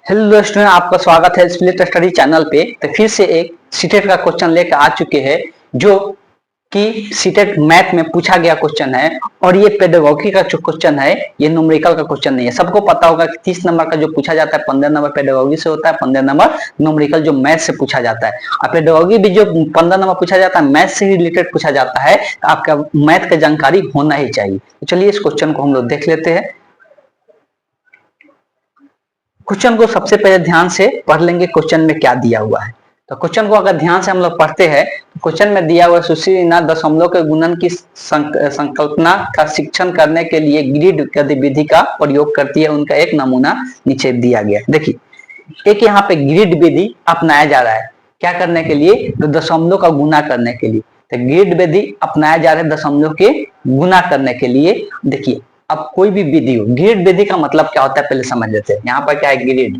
Hello student, आपका स्वागत है स्प्लिट स्टडी चैनल पे। तो फिर से एक सीटेट का क्वेश्चन लेकर आ चुके हैं जो कि सीटेट मैथ में पूछा गया क्वेश्चन है। और ये पेडागोगी का जो क्वेश्चन है, ये न्यूमेरिकल का क्वेश्चन नहीं है। सबको पता होगा कि 30 नंबर का जो पूछा जाता है 15 नंबर पेडागोगी से होता है, 15 नंबर न्यूमेरिकल जो मैथ से पूछा जाता है। और पेडागोगी भी जो 15 नंबर पूछा जाता है मैथ से ही रिलेटेड पूछा जाता है, तो आपका मैथ का जानकारी होना ही चाहिए। तो चलिए इस क्वेश्चन को हम लोग देख लेते हैं। क्वेश्चन को सबसे पहले ध्यान से पढ़ लेंगे क्वेश्चन में क्या दिया हुआ है। तो क्वेश्चन को अगर ध्यान से हम लोग पढ़ते हैं तो क्वेश्चन में दिया हुआ सुशीला दशमलव के गुणन की संकल्पना का शिक्षण करने के लिए ग्रिड गतिविधि का प्रयोग करती है। उनका एक नमूना नीचे दिया गया। देखिए एक यहाँ पे ग्रिड विधि अपनाया जा रहा है, क्या करने के लिए? तो दशमलव का गुना करने के लिए। तो ग्रिड विधि अपनाया जा रहा है दशमलव के गुना करने के लिए। देखिए अब कोई भी विधि हो, ग्रिड विधि का मतलब क्या होता है पहले समझ लेते हैं। यहाँ पर क्या है? ग्रिड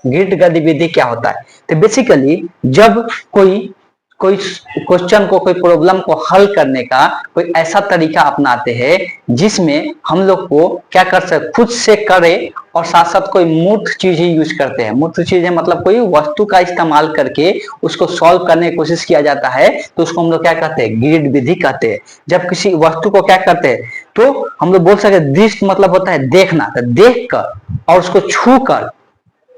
ग्रिड गतिविधि क्या होता है? तो बेसिकली जब कोई कोई क्वेश्चन को, कोई प्रॉब्लम को हल करने का कोई ऐसा तरीका अपनाते हैं जिसमें हम लोग को क्या कर सकते, खुद से करे और साथ साथ कोई मूर्त चीज ही यूज करते हैं। मूर्त चीज है मतलब कोई वस्तु का इस्तेमाल करके उसको सॉल्व करने की कोशिश किया जाता है, तो उसको हम लोग क्या कहते हैं? ग्रिड विधि कहते हैं। जब किसी वस्तु को क्या करते हैं तो हम लोग बोल सकते हैं दृष्ट मतलब होता है देखना। तो देख कर और उसको छू कर,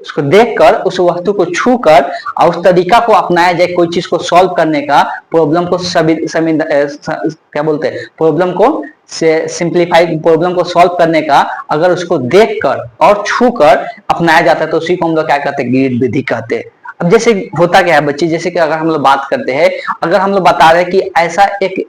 उसको देखकर उस वस्तु को छू कर और उस तरीका को अपनाया जाए कोई चीज को सॉल्व करने का, प्रॉब्लम को क्या बोलते हैं, प्रॉब्लम को सिंप्लीफाई, प्रॉब्लम को सॉल्व करने का अगर उसको देखकर और छू कर अपनाया जाता है तो उसी को हम लोग क्या कहते हैं? ग्रिड विधि कहते हैं। अब जैसे होता क्या है बच्चे, जैसे कि अगर हम लोग बात करते हैं, अगर हम लोग बता रहे हैं कि ऐसा एक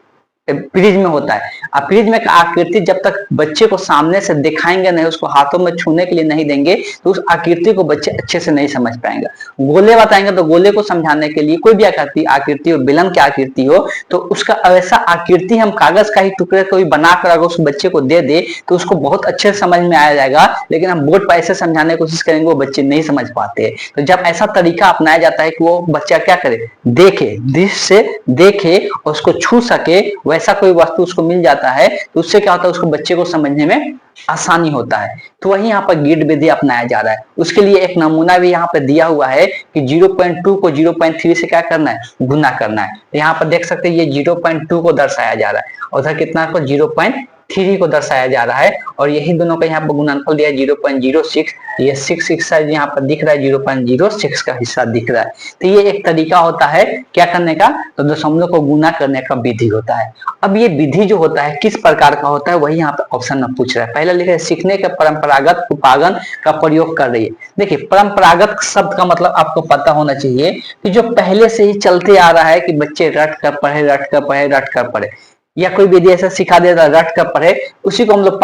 प्रिज्म होता है। अब प्रिज्म का आकृति जब तक बच्चे को सामने से दिखाएंगे नहीं, उसको हाथों में छूने के लिए नहीं देंगे, तो उस आकृति को बच्चे अच्छे से नहीं समझ पाएंगे। गोले बताएंगे तो गोले को समझाने के लिए कोई भी आकृति हो, बेलन की आकृति हो, तो उसका ऐसा आकृति हम कागज का ही टुकड़े को भी बनाकर अगर उस बच्चे को दे दे तो उसको बहुत अच्छे से समझ में आ जाएगा। लेकिन हम बोर्ड पर ऐसे समझाने की कोशिश करेंगे, वो बच्चे नहीं समझ पाते। तो जब ऐसा तरीका अपनाया जाता है कि वो बच्चा क्या करे, देखे, दृष्टि से देखे और उसको छू सके, वैसा कोई वस्तु उसको मिल जाता है, तो उससे क्या होता है? उसको बच्चे को समझने में आसानी होता है। तो वही यहाँ पर ग्रिड विधि अपनाया जा रहा है। उसके लिए एक नमूना भी यहाँ पे दिया हुआ है कि 0.2 को 0.3 से क्या करना है? गुना करना है। तो यहाँ पर देख सकते हैं ये 0.2 को दर्शाया जा रहा है, उधर कितना को? 0.3 को दर्शाया जा रहा है। और यही दोनों का यहाँ पर गुणनफल दिया है 0.06। ये 6 यहाँ पर दिख रहा है, 0.06 का हिस्सा दिख रहा है। तो ये एक तरीका होता है क्या करने का? तो दशमलव को गुना करने का विधि होता है। अब ये विधि जो होता है किस प्रकार का होता है, वही यहाँ पे ऑप्शन में पूछ रहा है। पहले लिखा है सीखने के परंपरागत उपागम का प्रयोग कर रही है। देखिए परंपरागत शब्द का मतलब आपको पता होना चाहिए कि जो पहले से ही चलते आ रहा है कि बच्चे रट कर पढ़े, रट कर पढ़े, रट कर पढ़े, या कोई विधि ऐसा सिखा देता है रट कर पढ़े, उसी को हम लोग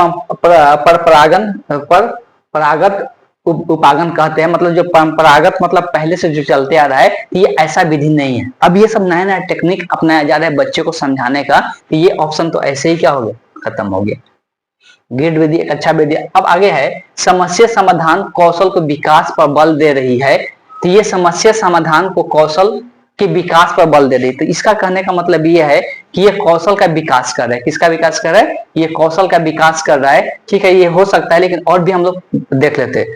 परंपरागत उपागम कहते हैं। मतलब जो परंपरागत मतलब पहले से जो चलते आ रहा है, ये ऐसा विधि नहीं है। अब ये सब नया नया टेक्निक अपनाया जा रहा है बच्चे को समझाने का, तो ये ऑप्शन तो ऐसे ही क्या हो गया? खत्म हो गया। ग्रिड विधि एक अच्छा विधि। अब आगे है समस्या समाधान कौशल को विकास पर बल दे रही है। तो ये समस्या समाधान को कौशल के विकास पर बल दे रही है। तो इसका कहने का मतलब ये है कि ये कौशल का विकास कर रहा है। किसका विकास कर रहा है? ये कौशल का विकास कर रहा है। ठीक है, ये हो सकता है, लेकिन और भी हम लोग देख लेते हैं।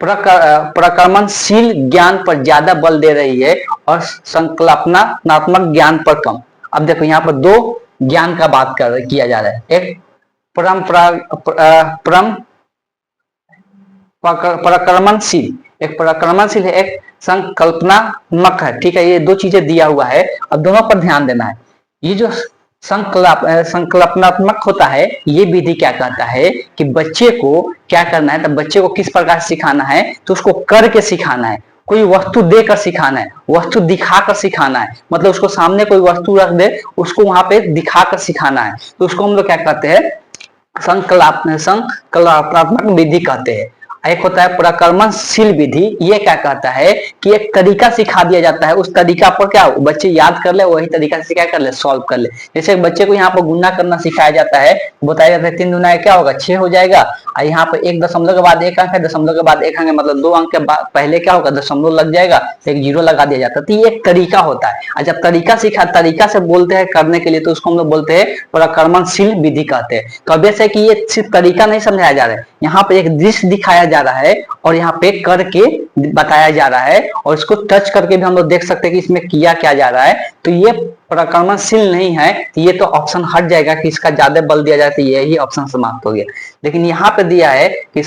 प्रक्रमणशील ज्ञान पर ज्यादा बल दे रही है और संकल्पनात्मक ज्ञान पर कम। अब देखो यहाँ पर दो ज्ञान का बात किया जा रहा है। एक प्रक्रमणशील, एक प्रक्रमणशील है, एक संकल्पनात्मक है। ठीक है, ये दो चीजें दिया हुआ है, अब दोनों पर ध्यान देना है। ये जो संकल्पनात्मक होता है, ये विधि क्या कहता है कि बच्चे को क्या करना है, तो बच्चे को किस प्रकार सिखाना है, तो उसको करके सिखाना है। कोई वस्तु देकर सिखाना है, वस्तु दिखाकर सिखाना है। मतलब उसको सामने कोई वस्तु रख दे, उसको वहां पे दिखाकर सिखाना है, तो उसको हम लोग क्या कहते हैं? संकल्पनात्मक विधि कहते हैं। एक होता है प्रक्रमणशील विधि। ये क्या कहता है कि एक तरीका सिखा दिया जाता है, उस तरीका पर क्या बच्चे याद कर ले, वही तरीका से क्या कर ले? सॉल्व कर ले। जैसे बच्चे को यहाँ पर गुना करना सिखाया जाता है, बताया जाता है 3 दूना क्या होगा? 6 हो जाएगा। और यहाँ पर 1 दशमलव के बाद 1 अंक है, दशमलव के बाद 1 अंक है, मतलब 2 अंक के बाद पहले क्या होगा? दशमलव लग जाएगा, एक 0 लगा दिया जाता है। तो ये एक तरीका होता है। और जब तरीका से बोलते हैं करने के लिए, तो उसको हम लोग बोलते हैं प्रक्रमणशील विधि कहते हैं। तो अब ऐसे कि ये सिर्फ तरीका नहीं समझाया जा रहा है, यहाँ पे एक दृश्य दिखाया जा रहा है और यहाँ पे करके बताया जा रहा है और इसको टच करके भी हम लोग देख सकते हैं कि इसमें किया क्या जा रहा है। तो ये प्रक्रमणशील नहीं है, तो ये तो ऑप्शन हट जाएगा कि इसका ज्यादा बल दिया जाए, तो यही ऑप्शन समाप्त हो गया। लेकिन यहाँ पे दिया है कि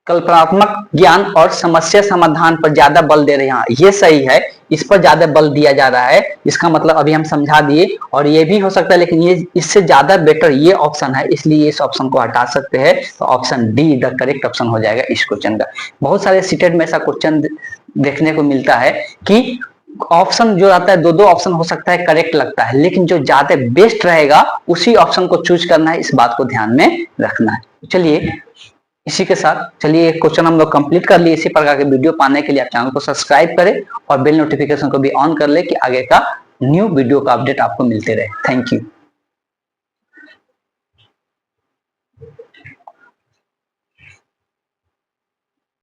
कल्पनात्मक ज्ञान और समस्या समाधान पर ज्यादा बल दे रहे हैं, ये सही है, इस पर ज्यादा बल दिया जा रहा है, इसका मतलब अभी हम समझा दिए। और ये भी हो सकता है, लेकिन ये इससे ज्यादा बेटर ये ऑप्शन है, इसलिए इस ऑप्शन को हटा सकते हैं। तो option D the correct option हो जाएगा इस क्वेश्चन का। बहुत सारे सीटेट में ऐसा क्वेश्चन देखने को मिलता है कि ऑप्शन जो आता है दो दो ऑप्शन हो सकता है करेक्ट लगता है, लेकिन जो ज्यादा बेस्ट रहेगा उसी ऑप्शन को चूज करना है, इस बात को ध्यान में रखना है। चलिए इसी के साथ चलिए क्वेश्चन हम लोग कंप्लीट कर लिए। इसी प्रकार के वीडियो पाने के लिए आप चैनल को सब्सक्राइब करें और बेल नोटिफिकेशन को भी ऑन कर ले कि आगे का न्यू वीडियो का अपडेट आपको मिलते रहे। Thank you.